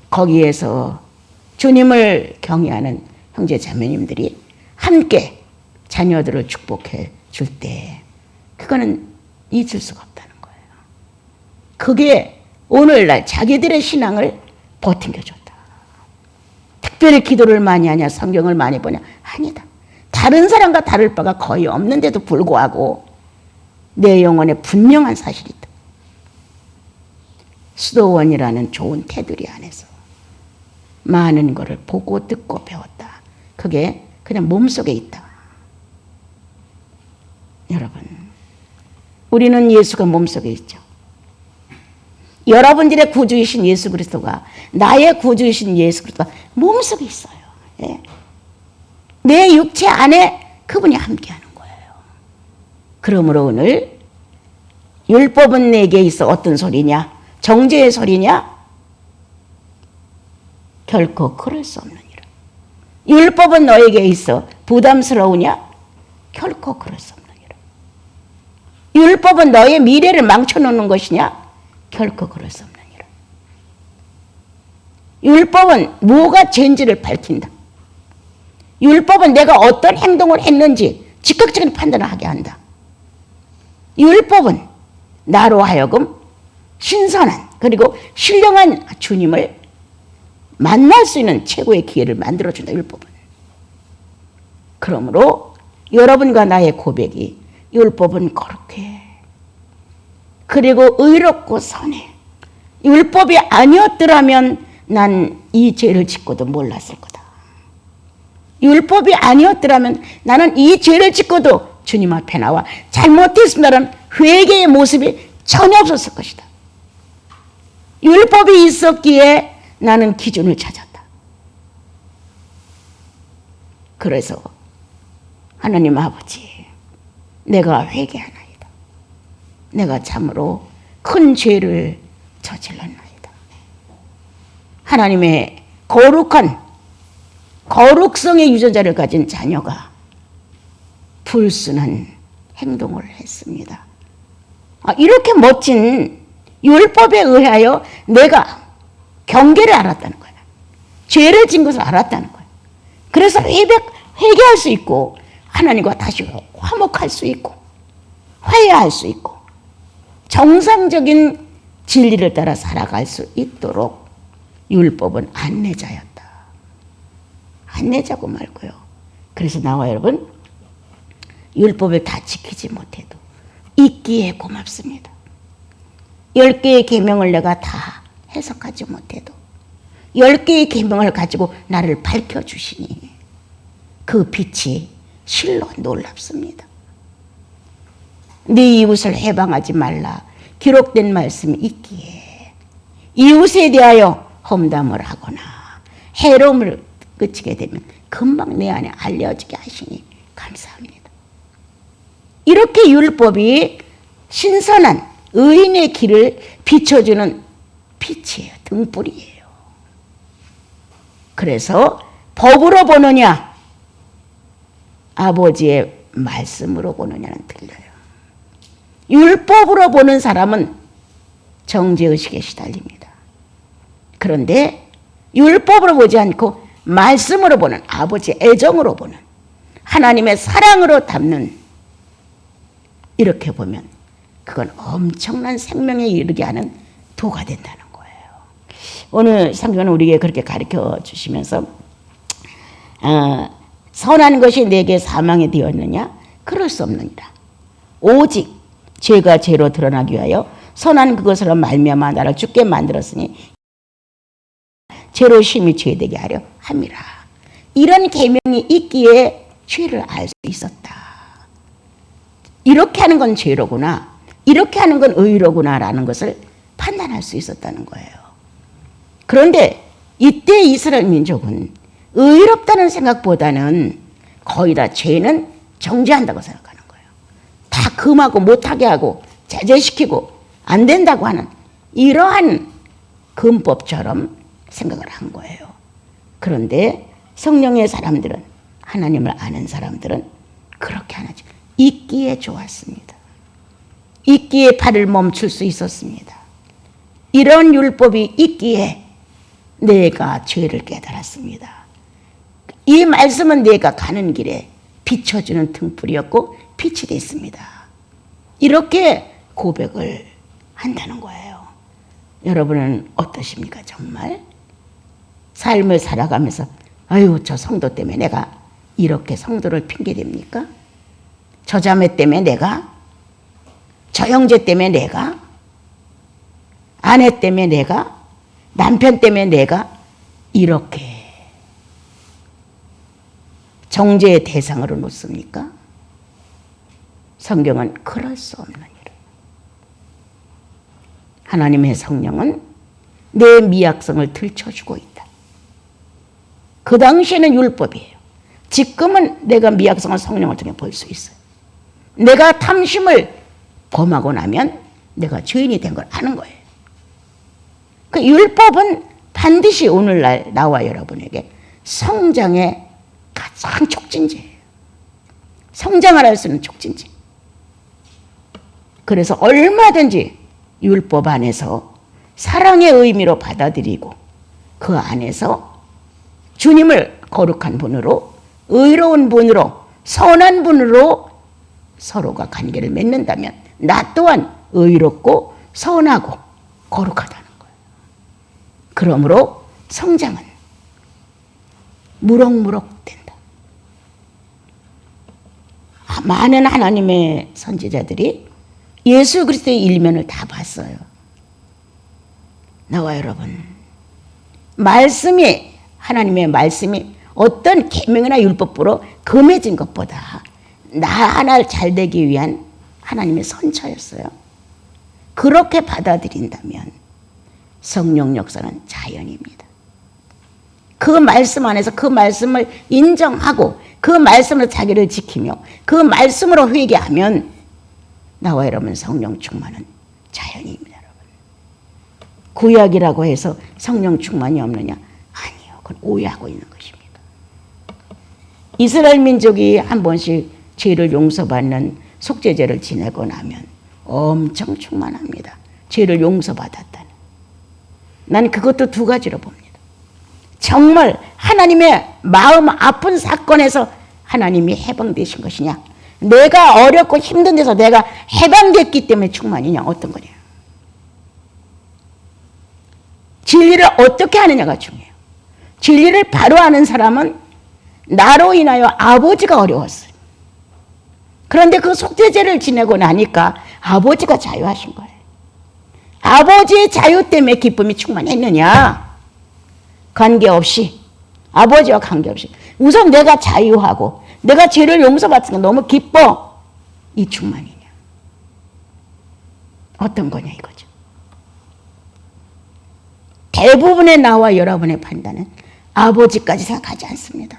거기에서 주님을 경외하는 형제 자매님들이 함께 자녀들을 축복해 줄 때 그거는 잊을 수가 없다는 거예요. 그게 오늘날 자기들의 신앙을 버팅겨줬다. 특별히 기도를 많이 하냐, 성경을 많이 보냐? 아니다. 다른 사람과 다를 바가 거의 없는데도 불구하고 내 영혼에 분명한 사실이 있다. 수도원이라는 좋은 테두리 안에서 많은 것을 보고 듣고 배웠다. 그게 그냥 몸속에 있다. 여러분, 우리는 예수가 몸속에 있죠. 여러분들의 구주이신 예수 그리스도가, 나의 구주이신 예수 그리스도가 몸속에 있어요. 예. 내 육체 안에 그분이 함께하는 거예요. 그러므로 오늘 율법은 내게 있어 어떤 소리냐? 정죄의 소리냐? 결코 그럴 수 없느니라. 율법은 너에게 있어 부담스러우냐? 결코 그럴 수 없느니라. 율법은 너의 미래를 망쳐놓는 것이냐? 결코 그럴 수 없느니라. 율법은 뭐가 죄인지를 밝힌다. 율법은 내가 어떤 행동을 했는지 즉각적인 판단을 하게 한다. 율법은 나로 하여금 신선한 그리고 신령한 주님을 만날 수 있는 최고의 기회를 만들어준다. 율법은. 그러므로 여러분과 나의 고백이 율법은 거룩해. 그리고 의롭고 선해. 율법이 아니었더라면 난 이 죄를 짓고도 몰랐을 거다. 율법이 아니었더라면 나는 이 죄를 짓고도 주님 앞에 나와 잘못했습니다라는 회개의 모습이 전혀 없었을 것이다. 율법이 있었기에 나는 기준을 찾았다. 그래서 하나님 아버지, 내가 회개하나이다. 내가 참으로 큰 죄를 저질렀나이다. 하나님의 거룩한 거룩성의 유전자를 가진 자녀가 불순한 행동을 했습니다. 이렇게 멋진 율법에 의하여 내가 경계를 알았다는 거야. 죄를 진 것을 알았다는 거야. 그래서 회개할 수 있고 하나님과 다시 화목할 수 있고 화해할 수 있고 정상적인 진리를 따라 살아갈 수 있도록 율법은 안내자였다. 안내자고 말고요. 그래서 나와 여러분, 율법을 다 지키지 못해도 있기에 고맙습니다. 10개의 계명을 내가 다 해석하지 못해도 10개의 계명을 가지고 나를 밝혀주시니 그 빛이 실로 놀랍습니다. 네 이웃을 해방하지 말라 기록된 말씀이 있기에 이웃에 대하여 험담을 하거나 해로움을 끼치게 되면 금방 내 안에 알려지게 하시니 감사합니다. 이렇게 율법이 신선한 의인의 길을 비춰주는 빛이에요. 등불이에요. 그래서 법으로 보느냐 아버지의 말씀으로 보느냐는 틀려요. 율법으로 보는 사람은 정죄의식에 시달립니다. 그런데 율법으로 보지 않고 말씀으로 보는, 아버지의 애정으로 보는, 하나님의 사랑으로 담는, 이렇게 보면 그건 엄청난 생명에 이르게 하는 도가 된다는 거예요. 오늘 성경은 우리에게 그렇게 가르쳐 주시면서 선한 것이 내게 사망이 되었느냐? 그럴 수 없느니라. 오직 죄가 죄로 드러나기 위하여 선한 그것으로 말미암아 나를 죽게 만들었으니 죄로 심히 죄되게 하려 함이라. 이런 계명이 있기에 죄를 알 수 있었다. 이렇게 하는 건 죄로구나, 이렇게 하는 건 의로구나라는 것을 판단할 수 있었다는 거예요. 그런데 이때 이스라엘 민족은 의롭다는 생각보다는 거의 다 죄는 정죄한다고 생각하는 거예요. 다 금하고 못하게 하고 제재시키고 안 된다고 하는 이러한 금법처럼 생각을 한 거예요. 그런데 성령의 사람들은, 하나님을 아는 사람들은 그렇게 안 하죠. 있기에 좋았습니다. 있기에 발을 멈출 수 있었습니다. 이런 율법이 있기에 내가 죄를 깨달았습니다. 이 말씀은 내가 가는 길에 비춰주는 등불이었고 빛이 됐습니다. 이렇게 고백을 한다는 거예요. 여러분은 어떠십니까? 정말 삶을 살아가면서 아유 저 성도 때문에 내가 이렇게 성도를 핑계댑니까? 저 자매 때문에 내가, 저 형제 때문에 내가, 아내 때문에 내가, 남편 때문에 내가 이렇게 정죄의 대상으로 놓습니까? 성경은 그럴 수 없는 일. 하나님의 성령은 내 미약성을 들춰주고 있다. 그 당시에는 율법이에요. 지금은 내가 미약성을 성령을 통해 볼 수 있어요. 내가 탐심을 범하고 나면 내가 죄인이 된 걸 아는 거예요. 그 율법은 반드시 오늘날 나와 여러분에게 성장의 가장 촉진제예요. 성장을 할 수 있는 촉진제. 그래서 얼마든지 율법 안에서 사랑의 의미로 받아들이고 그 안에서 주님을 거룩한 분으로, 의로운 분으로, 선한 분으로 서로가 관계를 맺는다면 나 또한 의롭고 선하고 거룩하다는 거예요. 그러므로 성장은 무럭무럭 된다. 많은 하나님의 선지자들이 예수 그리스도의 일면을 다 봤어요. 나와 여러분, 말씀이, 하나님의 말씀이 어떤 계명이나 율법으로 금해진 것보다 나 하나 잘 되기 위한 하나님의 선처였어요. 그렇게 받아들인다면 성령 역사는 자연입니다. 그 말씀 안에서 그 말씀을 인정하고 그 말씀으로 자기를 지키며 그 말씀으로 회개하면 나와 여러분 성령 충만은 자연입니다. 여러분. 구약이라고 해서 성령 충만이 없느냐? 아니요. 그건 오해하고 있는 것입니다. 이스라엘 민족이 한 번씩 죄를 용서받는 속죄제를 지내고 나면 엄청 충만합니다. 죄를 용서받았다는. 난 그것도 두 가지로 봅니다. 정말 하나님의 마음 아픈 사건에서 하나님이 해방되신 것이냐, 내가 어렵고 힘든 데서 내가 해방됐기 때문에 충만이냐, 어떤 거냐. 진리를 어떻게 하느냐가 중요해요. 진리를 바로 아는 사람은 나로 인하여 아버지가 어려웠어요. 그런데 그 속죄제를 지내고 나니까 아버지가 자유하신 거예요. 아버지의 자유 때문에 기쁨이 충만했느냐? 관계없이, 아버지와 관계없이 우선 내가 자유하고 내가 죄를 용서받으니까 너무 기뻐. 이 충만이냐? 어떤 거냐 이거죠. 대부분의 나와 여러분의 판단은 아버지까지 생각하지 않습니다.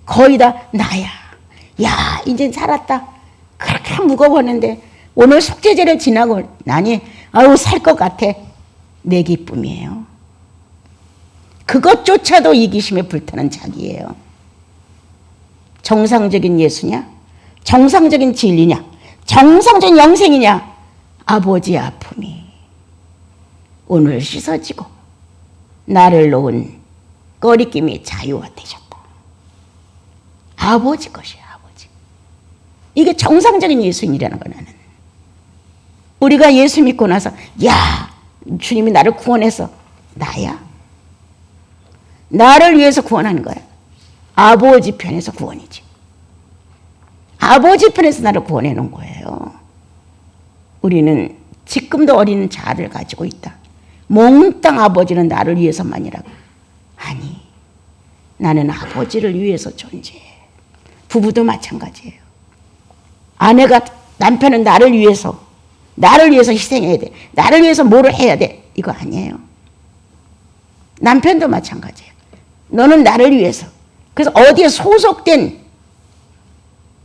거의 다 나야. 야, 이제 살았다. 그렇게 무거웠는데 오늘 속죄제를 지나고 나니 아유 살 것 같아. 내 기쁨이에요. 그것조차도 이기심에 불타는 자기예요. 정상적인 예수냐? 정상적인 진리냐? 정상적인 영생이냐? 아버지의 아픔이 오늘 씻어지고 나를 놓은 꺼리낌이 자유화되셨다. 아버지 것이야, 아버지. 이게 정상적인 예수인이라는 거. 나는 우리가 예수 믿고 나서 야, 주님이 나를 구원해서 나야? 나를 위해서 구원하는 거야. 아버지 편에서 구원이지. 아버지 편에서 나를 구원해 놓은 거예요. 우리는 지금도 어린 자아를 가지고 있다. 몽땅 아버지는 나를 위해서만이라고. 아니, 나는 아버지를 위해서 존재해. 부부도 마찬가지예요. 아내가, 남편은 나를 위해서 희생해야 돼. 나를 위해서 뭐를 해야 돼. 이거 아니에요. 남편도 마찬가지예요. 너는 나를 위해서. 그래서 어디에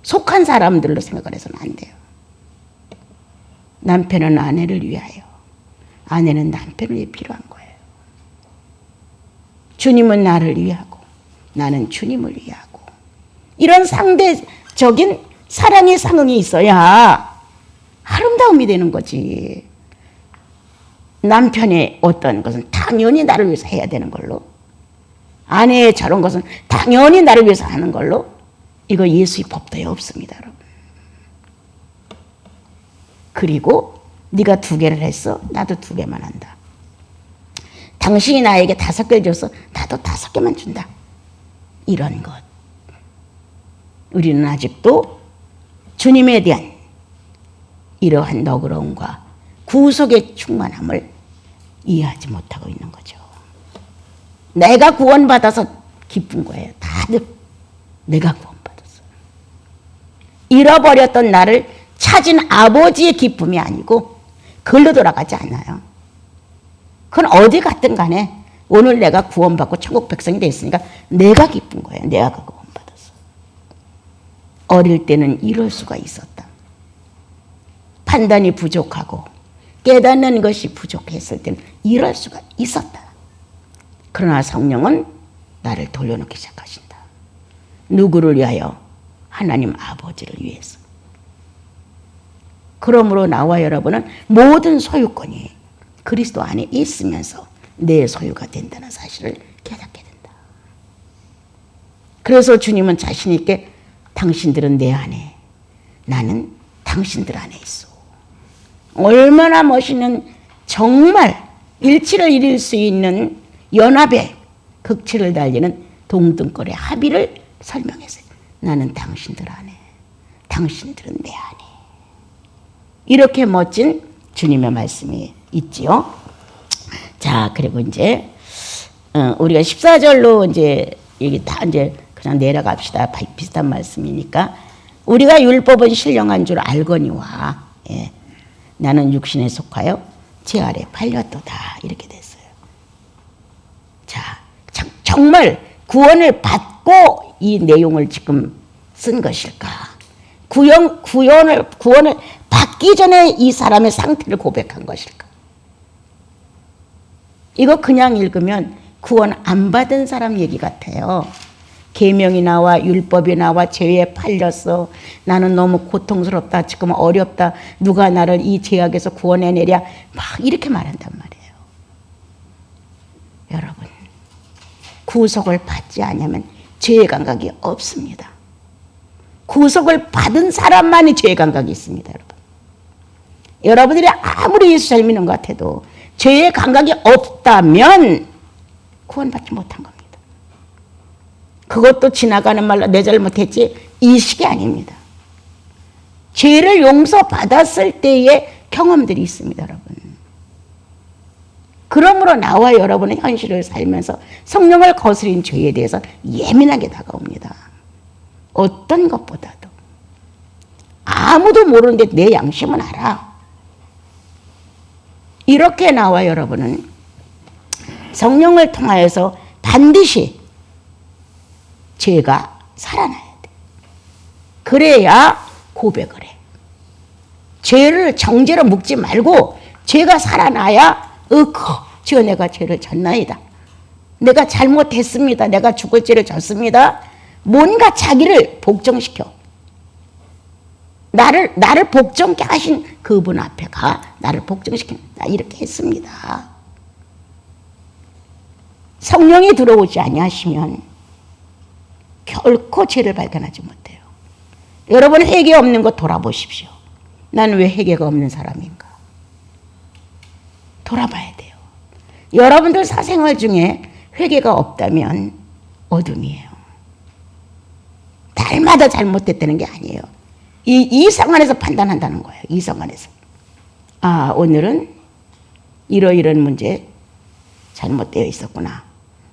속한 사람들로 생각을 해서는 안 돼요. 남편은 아내를 위하여, 아내는 남편을 위해 필요한 거예요. 주님은 나를 위하고 나는 주님을 위하고, 이런 상대적인 사랑의 상응이 있어야 아름다움이 되는 거지. 남편의 어떤 것은 당연히 나를 위해서 해야 되는 걸로, 아내의 저런 것은 당연히 나를 위해서 하는 걸로, 이거 예수의 법도에 없습니다, 여러분. 그리고 네가 2개를 했어, 나도 2개만 한다. 당신이 나에게 5개를 줬어, 나도 5개만 준다. 이런 것. 우리는 아직도 주님에 대한 이러한 너그러움과 구속의 충만함을 이해하지 못하고 있는 거죠. 내가 구원받아서 기쁜 거예요. 다들 내가 구원받았어. 잃어버렸던 나를 찾은 아버지의 기쁨이 아니고 그걸로 돌아가지 않아요. 그건 어디 갔든 간에 오늘 내가 구원받고 천국 백성이 됐으니까 내가 기쁜 거예요. 내가 그 구원받았어. 어릴 때는 이럴 수가 있었다. 판단이 부족하고 깨닫는 것이 부족했을 때는 이럴 수가 있었다. 그러나 성령은 나를 돌려놓기 시작하신다. 누구를 위하여? 하나님 아버지를 위해서. 그러므로 나와 여러분은 모든 소유권이 그리스도 안에 있으면서 내 소유가 된다는 사실을 깨닫게 된다. 그래서 주님은 자신 있게 당신들은 내 안에, 나는 당신들 안에 있어. 얼마나 멋있는, 정말 일치를 이룰 수 있는 연합의 극치를 달리는 동등거래 합의를 설명했어요. 나는 당신들 안에, 당신들은 내 안에. 이렇게 멋진 주님의 말씀이 있지요. 자, 그리고 이제 우리가 14절로 이제 여기 다 이제 그냥 내려갑시다. 비슷한 말씀이니까. 우리가 율법은 신령한 줄 알거니와, 예, 나는 육신에 속하여 제 아래 팔렸도다. 이렇게 됐어요. 자, 정말 구원을 받고 이 내용을 지금 쓴 것일까? 구원을 받기 전에 이 사람의 상태를 고백한 것일까? 이거 그냥 읽으면 구원 안 받은 사람 얘기 같아요. 계명이 나와 율법이 나와 죄에 팔렸어. 나는 너무 고통스럽다. 지금 어렵다. 누가 나를 이 죄악에서 구원해내랴. 막 이렇게 말한단 말이에요. 여러분, 구속을 받지 않으면 죄의 감각이 없습니다. 구속을 받은 사람만이 죄의 감각이 있습니다, 여러분. 여러분들이 아무리 예수 잘 믿는 것 같아도 죄의 감각이 없다면 구원받지 못한 겁니다. 그것도 지나가는 말로 내 잘못했지 이 식이 아닙니다. 죄를 용서받았을 때의 경험들이 있습니다, 여러분. 그러므로 나와 여러분은 현실을 살면서 성령을 거스린 죄에 대해서 예민하게 다가옵니다. 어떤 것보다도. 아무도 모르는데 내 양심은 알아. 이렇게 나와 여러분은 성령을 통하여서 반드시 죄가 살아나야 돼. 그래야 고백을 해. 죄를 정죄로 묵지 말고 죄가 살아나야 주여 내가 죄를 졌나이다. 내가 잘못했습니다. 내가 죽을 죄를 졌습니다. 뭔가 자기를 복종시켜. 나를 복종케 하신 그분 앞에 가 나를 복종시킵니다. 이렇게 했습니다. 성령이 들어오지 아니하시면 결코 죄를 발견하지 못해요. 여러분 회개 없는 거 돌아보십시오. 나는 왜 회개가 없는 사람인가? 돌아봐야 돼요. 여러분들 사생활 중에 회개가 없다면 어둠이에요. 날마다 잘못됐다는 게 아니에요. 이 상황에서 판단한다는 거예요. 이 상황에서. 아, 오늘은 이러이런 문제 잘못되어 있었구나.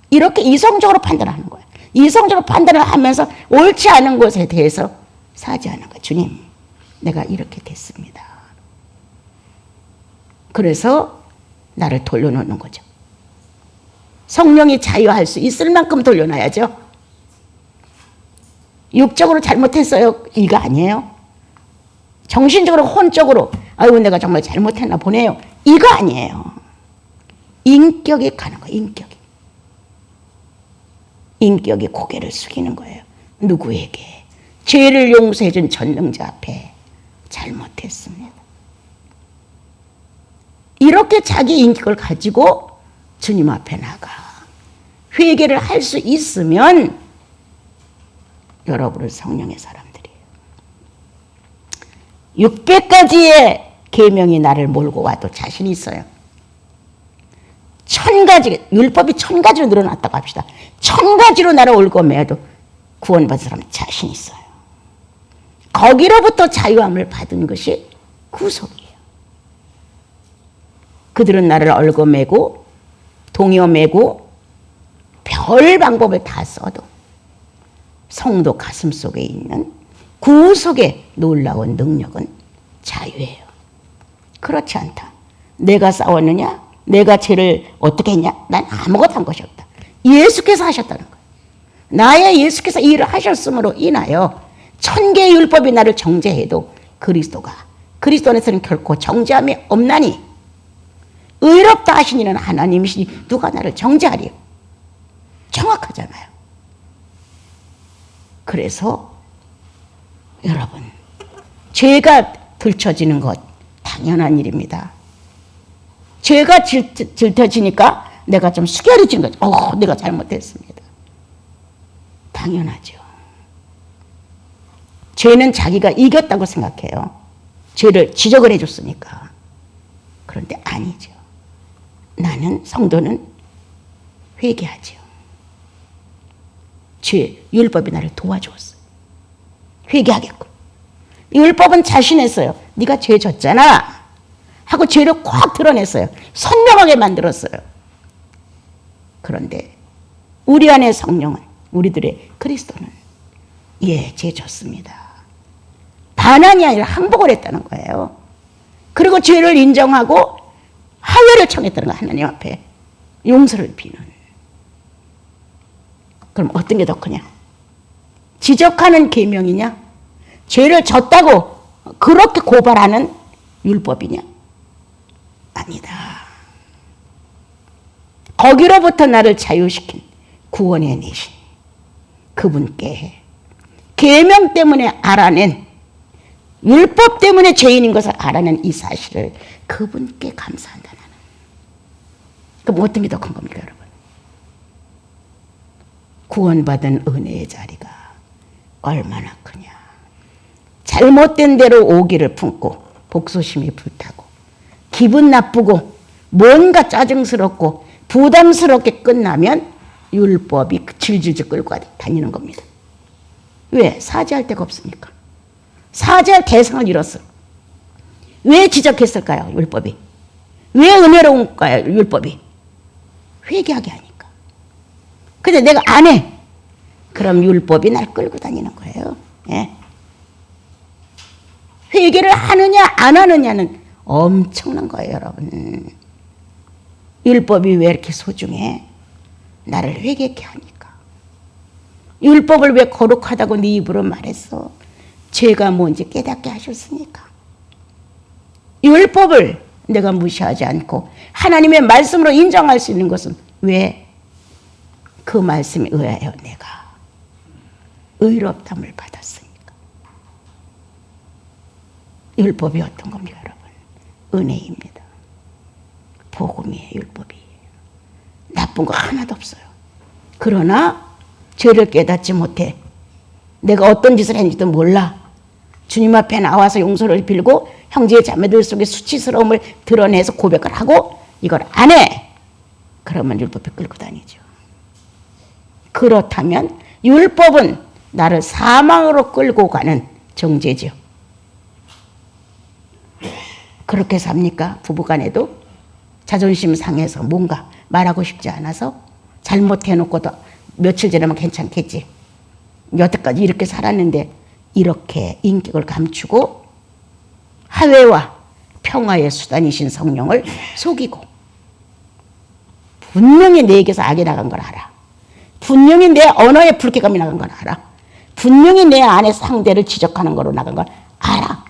이렇게 이성적으로 판단하는 거예요. 이성적으로 판단을 하면서 옳지 않은 것에 대해서 사죄하는 거예요. 주님, 내가 이렇게 됐습니다. 그래서 나를 돌려놓는 거죠. 성령이 자유할 수 있을 만큼 돌려놔야죠. 육적으로 잘못했어요. 이거 아니에요. 정신적으로 혼적으로 아이고 내가 정말 잘못했나 보네요. 이거 아니에요. 인격이 가는 거예요. 인격이 고개를 숙이는 거예요. 누구에게? 죄를 용서해 준 전능자 앞에 잘못했습니다. 이렇게 자기 인격을 가지고 주님 앞에 나가 회개를 할 수 있으면 여러분은 성령의 사람들이에요. 600가지의 계명이 나를 몰고 와도 자신 있어요. 1000가지, 율법이 1000가지로 늘어났다고 합시다. 1000가지로 나를 올고 매도 구원받은 사람은 자신 있어요. 거기로부터 자유함을 받은 것이 구속이에요. 그들은 나를 얽어매고 동여매고 별 방법을 다 써도 성도 가슴 속에 있는 구속의 놀라운 능력은 자유예요. 그렇지 않다. 내가 싸웠느냐? 내가 죄를 어떻게 했냐? 난 아무것도 한 것이 없다. 예수께서 하셨다는 거예요. 나의 예수께서 이 일을 하셨음으로 인하여 1000개의 율법이 나를 정죄해도 그리스도 안에서는 결코 정죄함이 없나니 의롭다 하신 이는 하나님이시니 누가 나를 정죄하리요? 정확하잖아요. 그래서 여러분, 죄가 들춰지는 것 당연한 일입니다. 죄가 들춰지니까 내가 좀 숙여지는 거죠. 내가 잘못했습니다. 당연하죠. 죄는 자기가 이겼다고 생각해요. 죄를 지적을 해줬으니까. 그런데 아니죠. 나는, 성도는 회개하죠. 율법이 나를 도와주었어요. 회개하겠고. 율법은 자신했어요. 네가 죄 졌잖아 하고 죄를 꽉 드러냈어요. 선명하게 만들었어요. 그런데 우리 안의 성령은, 우리들의 그리스도는 죄 졌습니다. 반환이 아니라 항복을 했다는 거예요. 그리고 죄를 인정하고 하회를 청했다는 거예요. 하나님 앞에 용서를 비는. 그럼 어떤 게 더 크냐? 지적하는 계명이냐? 죄를 졌다고 그렇게 고발하는 율법이냐? 아니다. 거기로부터 나를 자유시킨 구원의 내신 그분께 계명 때문에 알아낸, 율법 때문에 죄인인 것을 알아낸 이 사실을 그분께 감사한다. 나는. 그럼 어떤 게 더 큰 겁니까, 여러분? 구원받은 은혜의 자리가 얼마나 크냐. 잘못된 대로 오기를 품고 복수심이 불타고 기분 나쁘고 뭔가 짜증스럽고 부담스럽게 끝나면 율법이 질질질 끌고 다니는 겁니다. 왜? 사죄할 데가 없으니까. 사죄할 대상을 잃었어. 왜 지적했을까요? 율법이. 왜 은혜로운가요? 율법이. 회개하게 하니까. 근데 내가 안 해. 그럼 율법이 날 끌고 다니는 거예요. 예. 회개를 하느냐 안 하느냐는 엄청난 거예요, 여러분. 율법이 왜 이렇게 소중해? 나를 회개케 하니까. 율법을 왜 거룩하다고 네 입으로 말했어? 죄가 뭔지 깨닫게 하셨으니까. 율법을 내가 무시하지 않고 하나님의 말씀으로 인정할 수 있는 것은 왜? 그 말씀에 의하여 내가 의롭담을 받았으니까. 율법이 어떤 겁니까, 여러분? 은혜입니다. 복음이에요, 율법이. 나쁜 거 하나도 없어요. 그러나 죄를 깨닫지 못해. 내가 어떤 짓을 했는지도 몰라. 주님 앞에 나와서 용서를 빌고 형제 자매들 속에 수치스러움을 드러내서 고백을 하고 이걸 안 해. 그러면 율법이 끌고 다니죠. 그렇다면 율법은 나를 사망으로 끌고 가는 정죄죠. 그렇게 삽니까? 부부간에도 자존심 상해서 뭔가 말하고 싶지 않아서 잘못해놓고도 며칠 지나면 괜찮겠지. 여태까지 이렇게 살았는데 이렇게 인격을 감추고 화해와 평화의 수단이신 성령을 속이고 분명히 내게서 악이 나간 걸 알아. 분명히 내 언어에 불쾌감이 나간 걸 알아. 분명히 내 안에 상대를 지적하는 거로 나간 걸 알아.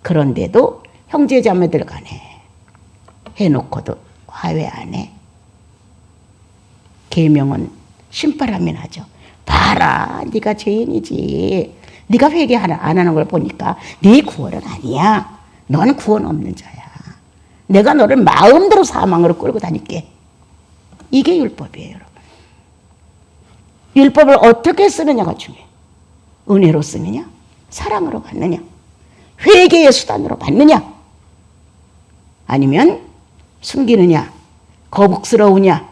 그런데도 형제 자매들 간에 해놓고도 화해 안 해. 계명은 신바람이 나죠. 봐라, 네가 죄인이지. 네가 회개 안 하는 걸 보니까 네 구원은 아니야. 넌 구원 없는 자야. 내가 너를 마음대로 사망으로 끌고 다닐게. 이게 율법이에요, 여러분. 율법을 어떻게 쓰느냐가 중요해. 은혜로 쓰느냐? 사랑으로 받느냐? 회개의 수단으로 받느냐? 아니면 숨기느냐? 거북스러우냐?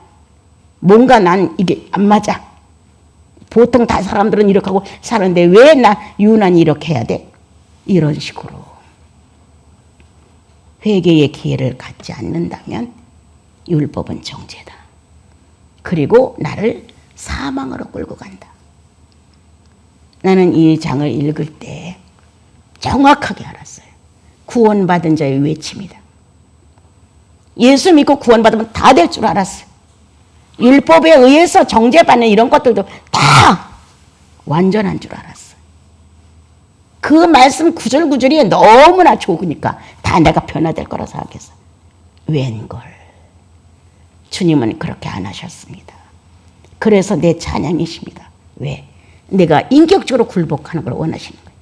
뭔가 난 이게 안 맞아. 보통 다 사람들은 이렇게 하고 사는데 왜 나 유난히 이렇게 해야 돼? 이런 식으로 회개의 기회를 갖지 않는다면 율법은 정죄다. 그리고 나를 사망으로 끌고 간다. 나는 이 장을 읽을 때 정확하게 알았어요. 구원받은 자의 외침이다. 예수 믿고 구원받으면 다 될 줄 알았어요. 율법에 의해서 정죄받는 이런 것들도 다 완전한 줄 알았어요. 그 말씀 구절구절이 너무나 좋으니까 다 내가 변화될 거라 생각했어요. 웬걸. 주님은 그렇게 안 하셨습니다. 그래서 내 찬양이십니다. 왜? 내가 인격적으로 굴복하는 걸 원하시는 거예요.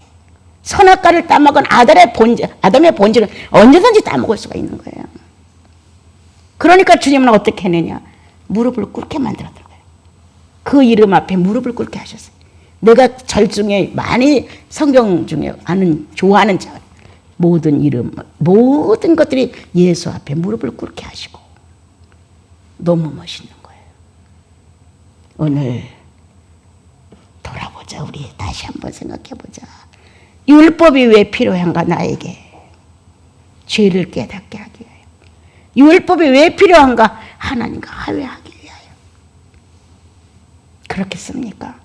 선악과를 따먹은 아담의 본질은 언제든지 따먹을 수가 있는 거예요. 그러니까 주님은 어떻게 했느냐? 무릎을 꿇게 만들었던 거예요. 그 이름 앞에 무릎을 꿇게 하셨어요. 내가 절 중에 많이 성경 중에 좋아하는 절, 모든 이름, 모든 것들이 예수 앞에 무릎을 꿇게 하시고 너무 멋있는 거예요. 오늘 돌아보자. 우리 다시 한번 생각해보자. 율법이 왜 필요한가 나에게? 죄를 깨닫게 하기 위하여. 율법이 왜 필요한가? 하나님과 화해하기 위하여. 그렇겠습니까?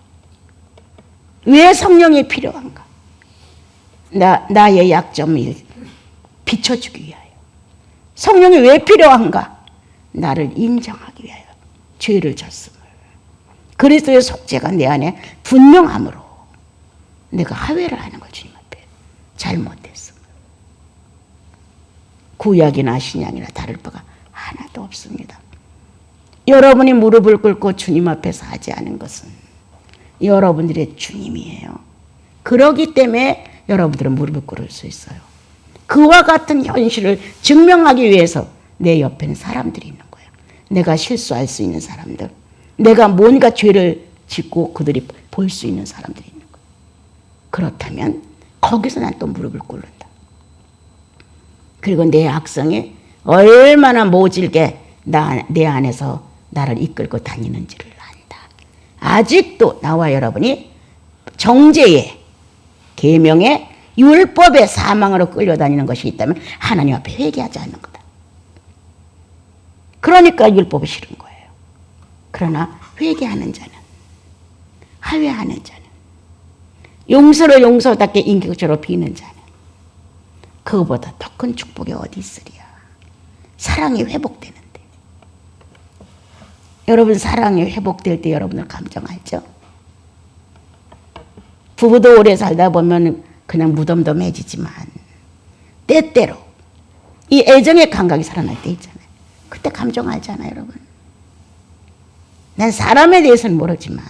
왜 성령이 필요한가? 나의 약점을 비춰주기 위하여. 성령이 왜 필요한가? 나를 인정하기 위하여. 죄를 졌음을. 그리스도의 속죄가 내 안에 분명함으로 내가 화해를 하는 걸 주님 앞에. 잘못됐음을. 구약이나 신약이나 다를 바가 하나도 없습니다. 여러분이 무릎을 꿇고 주님 앞에 사죄하는 것은 여러분들의 주님이에요. 그러기 때문에 여러분들은 무릎을 꿇을 수 있어요. 그와 같은 현실을 증명하기 위해서 내 옆에는 사람들이 있는 거예요. 내가 실수할 수 있는 사람들, 내가 뭔가 죄를 짓고 그들이 볼 수 있는 사람들이 있는 거예요. 그렇다면 거기서 난 또 무릎을 꿇는다. 그리고 내 악성이 얼마나 모질게 내 안에서 나를 이끌고 다니는지를 안다. 아직도 나와 여러분이 정죄의 계명의 율법의 사망으로 끌려다니는 것이 있다면 하나님 앞에 회개하지 않는 거다. 그러니까 율법이 싫은 거예요. 그러나 회개하는 자는, 화해하는 자는, 용서를 용서답게 인격적으로 비는 자는 그거보다 더 큰 축복이 어디 있으랴. 사랑이 회복되는데. 여러분 사랑이 회복될 때 여러분들 감정 알죠? 부부도 오래 살다 보면 그냥 무덤덤해지지만 때때로 이 애정의 감각이 살아날 때 있잖아요. 그때 감정 알잖아요, 여러분. 난 사람에 대해서는 모르지만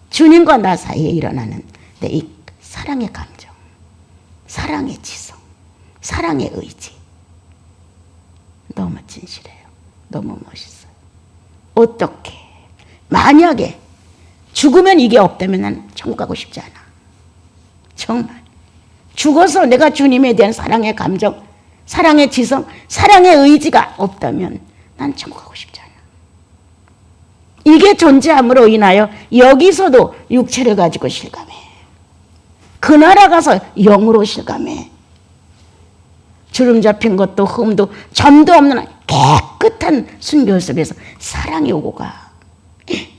주님과 나 사이에 일어나는 내 이 사랑의 감정, 사랑의 지성, 사랑의 의지 너무 진실해요. 너무 멋있어요. 어떻게 만약에 죽으면 이게 없다면 난 천국 가고 싶지 않아. 정말 죽어서 내가 주님에 대한 사랑의 감정, 사랑의 지성, 사랑의 의지가 없다면 난 천국 가고 싶지 않아. 이게 존재함으로 인하여 여기서도 육체를 가지고 실감해. 그 나라 가서 영으로 실감해. 주름 잡힌 것도 흠도 점도 없는 깨끗한 순결 속에서 사랑이 오고 가.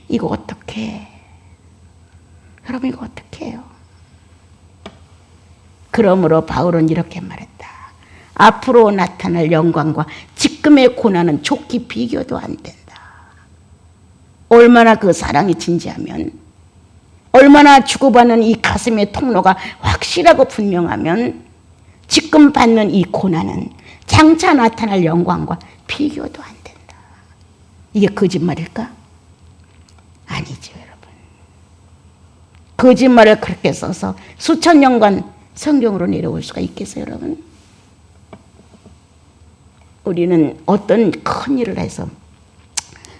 이거 어떡해. 여러분 이거 어떡해요. 그러므로 바울은 이렇게 말했다. 앞으로 나타날 영광과 지금의 고난은 좋게 비교도 안 된다. 얼마나 그 사랑이 진지하면, 얼마나 주고받는 이 가슴의 통로가 확실하고 분명하면 지금 받는 이 고난은 장차 나타날 영광과 비교도 안 된다. 이게 거짓말일까? 아니죠, 여러분. 거짓말을 그렇게 써서 수천 년간 성경으로 내려올 수가 있겠어요, 여러분? 우리는 어떤 큰 일을 해서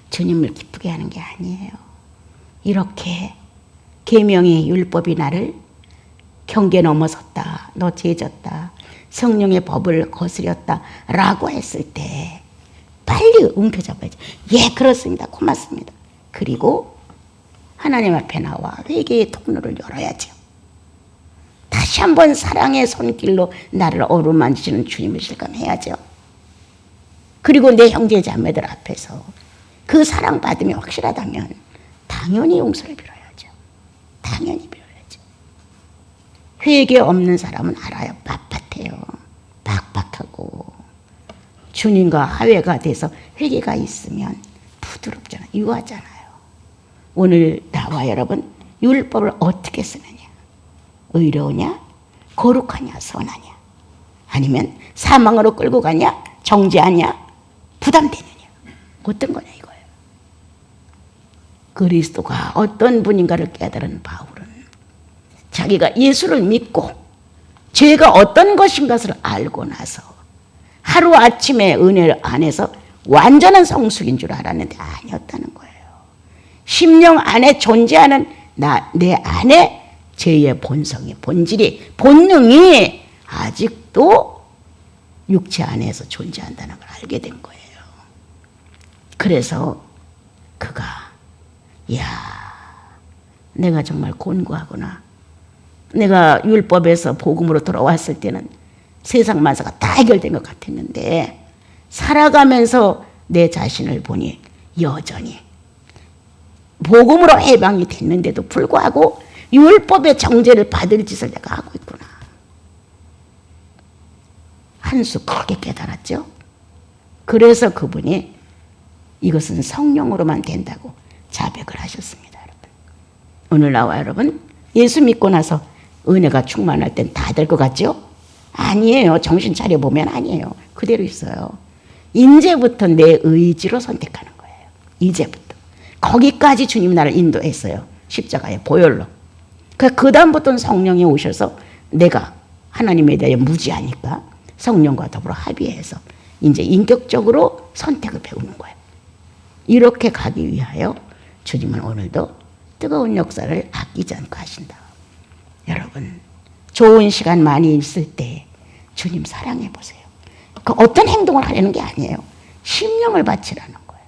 주님을 기쁘게 하는 게 아니에요. 이렇게 계명의 율법이 나를 경계 넘어섰다, 너 죄졌다, 성령의 법을 거스렸다 라고 했을 때 빨리 움켜잡아야지. 예, 그렇습니다, 고맙습니다. 그리고 하나님 앞에 나와 회개의 통로를 열어야죠. 다시 한번 사랑의 손길로 나를 어루만지시는 주님을 실감해야죠. 그리고 내 형제 자매들 앞에서 그 사랑받음이 확실하다면 당연히 용서를 빌어야죠. 당연히 빌어야죠. 회개 없는 사람은 알아요. 빳빳해요. 빡빡하고 주님과 화해가 돼서 회개가 있으면 부드럽잖아요. 유하잖아요. 오늘 나와 여러분 율법을 어떻게 쓰느냐? 의로우냐? 거룩하냐? 선하냐? 아니면 사망으로 끌고 가냐? 정죄하냐? 부담되느냐? 어떤 거냐 이거예요. 그리스도가 어떤 분인가를 깨달은 바울은 자기가 예수를 믿고 죄가 어떤 것인 것을 알고 나서 하루아침에 은혜 안에서 완전한 성숙인 줄 알았는데 아니었다는 거예요. 심령 안에 존재하는 내 안에 죄의 본성이, 본질이, 본능이 아직도 육체 안에서 존재한다는 걸 알게 된 거예요. 그래서 그가 야, 내가 정말 곤고하구나. 내가 율법에서 복음으로 돌아왔을 때는 세상 만사가 다 해결된 것 같았는데 살아가면서 내 자신을 보니 여전히 복음으로 해방이 됐는데도 불구하고 율법의 정죄를 받을 짓을 내가 하고 있구나. 한 수 크게 깨달았죠. 그래서 그분이 이것은 성령으로만 된다고 자백을 하셨습니다. 여러분. 오늘 나와 여러분 예수 믿고 나서 은혜가 충만할 땐 다 될 것 같죠? 아니에요. 정신 차려보면 아니에요. 그대로 있어요. 이제부터 내 의지로 선택하는 거예요. 이제부터. 거기까지 주님 나를 인도했어요. 십자가의 보혈로. 그 다음부터는 성령이 오셔서 내가 하나님에 대해 무지하니까 성령과 더불어 합의해서 이제 인격적으로 선택을 배우는 거예요. 이렇게 가기 위하여 주님은 오늘도 뜨거운 역사를 아끼지 않고 하신다. 여러분, 좋은 시간 많이 있을 때 주님 사랑해 보세요. 그 어떤 행동을 하려는 게 아니에요. 심령을 바치라는 거예요.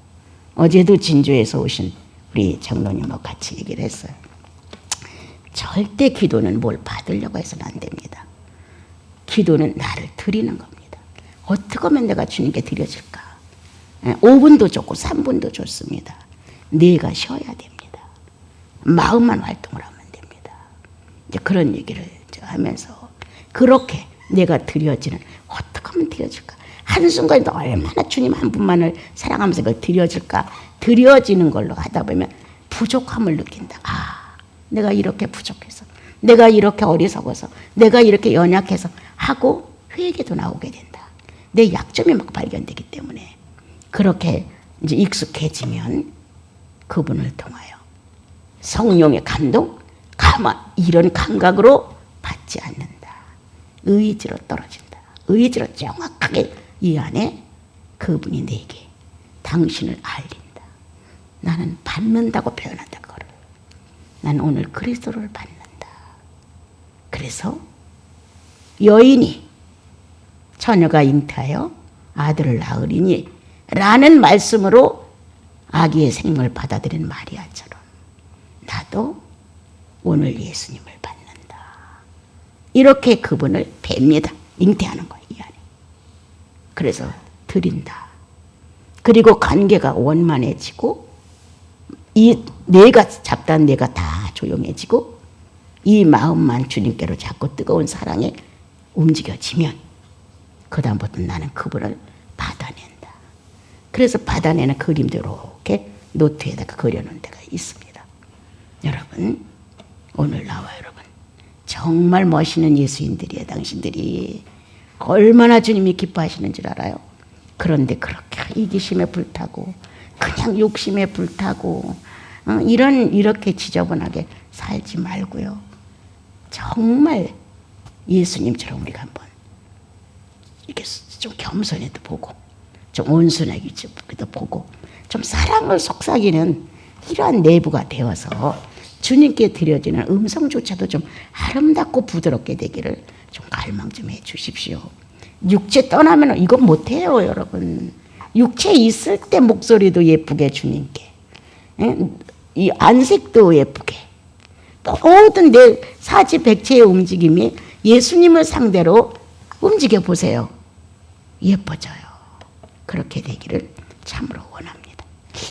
어제도 진주에서 오신 우리 장로님과 같이 얘기를 했어요. 절대 기도는 뭘 받으려고 해서는 안 됩니다. 기도는 나를 드리는 겁니다. 어떻게 하면 내가 주님께 드려질까? 5분도 좋고 3분도 좋습니다. 내가 쉬어야 됩니다. 마음만 활동을 하면 됩니다. 이제 그런 얘기를 하면서 그렇게 내가 드려지는 어떻게 하면 드려질까? 한순간에도 얼마나 주님 한 분만을 사랑하면서 그걸 드려질까? 드려지는 걸로 하다 보면 부족함을 느낀다. 아, 내가 이렇게 부족해서, 내가 이렇게 어리석어서, 내가 이렇게 연약해서 하고 회개도 나오게 된다. 내 약점이 막 발견되기 때문에 그렇게 이제 익숙해지면 그분을 통하여 성령의 감동, 이런 감각으로 받지 않는다. 의지로 떨어진다. 의지로 정확하게 이 안에 그분이 내게 당신을 알린다. 나는 받는다고 표현한다. 그거를. 나는 오늘 그리스도를 받는다. 그래서 여인이 처녀가 잉태하여 아들을 낳으리니 라는 말씀으로 아기의 생명을 받아들인 마리아처럼 나도 오늘 예수님을 받는다. 이렇게 그분을 뵙니다. 잉태하는 거예요. 이 안에. 그래서 드린다. 그리고 관계가 원만해지고 이 내가 잡다한 내가 다 조용해지고 이 마음만 주님께로 자꾸 뜨거운 사랑에 움직여지면 그 다음부터 나는 그분을 받아낸다. 그래서 받아내는 그림도 이렇게 노트에다가 그려놓은 데가 있습니다. 여러분, 오늘 나와 여러분 정말 멋있는 예수인들이에요. 당신들이 얼마나 주님이 기뻐하시는 줄 알아요? 그런데 그렇게 이기심에 불타고 그냥 욕심에 불타고 이렇게 지저분하게 살지 말고요. 정말 예수님처럼 우리가 한번 이렇게 좀 겸손해도 보고 좀 온순하게도 보고 좀 사랑을 속삭이는 이러한 내부가 되어서 주님께 드려지는 음성조차도 좀 아름답고 부드럽게 되기를 좀 갈망 좀 해 주십시오. 육체 떠나면 이건 못해요, 여러분. 육체 있을 때 목소리도 예쁘게 주님께, 이 안색도 예쁘게, 모든 내 사지백체의 움직임이 예수님을 상대로 움직여 보세요. 예뻐져요. 그렇게 되기를 참으로 원합니다.